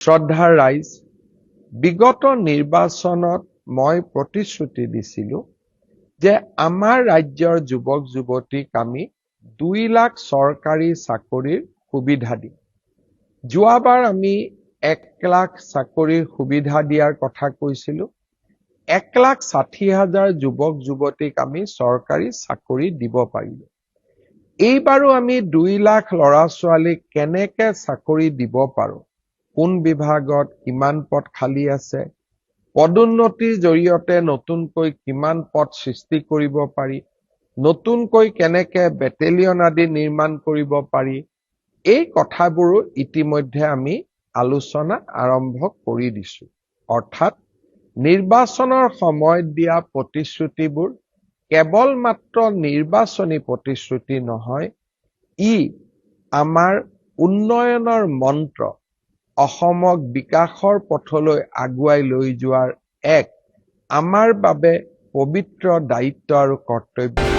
শ্ৰদ্ধাৰ ৰাইজ, বিগত নিৰ্বাচনত মই প্ৰতিশ্ৰুতি দিছিলো যে আমাৰ ৰাজ্যৰ যুৱক যুৱতীক আমি 2 লাখ চৰকাৰী চাকৰিৰ সুবিধা দিম। যোৱাবাৰ আমি 1 লাখ চাকৰিৰ সুবিধা দিয়াৰ কথা কৈছিলো। 1,60,000 যুৱক যুৱতীক আমি চৰকাৰী চাকৰি দিব পাৰিলো। এইবাৰো আমি 2 লাখ ল'ৰা ছোৱালীক কেনেকে চাকৰি দিব পাৰো, কোন বিভাগত কিমান পদ খালী আছে, পদোন্নতিৰ জৰিয়তে নতুনকৈ কিমান পদ সৃষ্টি কৰিব পাৰি, নতুনকৈ কেনেকে বেটেলিয়ন আদি নিৰ্মাণ কৰিব পাৰি, এই কথাবোৰো ইতিমধ্যে আমি আলোচনা আৰম্ভ কৰি দিছো। অৰ্থাৎ নিৰ্বাচনৰ সময়ত দিয়া প্ৰতিশ্ৰুতিবোৰ কেৱল মাত্ৰ নিৰ্বাচনী প্ৰতিশ্ৰুতি নহয়, ই আমাৰ উন্নয়নৰ মন্ত্ৰ, অসমক বিকাশৰ পথলৈ আগুৱাই লৈ যোৱাৰ এক আমাৰ বাবে পবিত্ৰ দায়িত্ব আৰু কৰ্তব্য।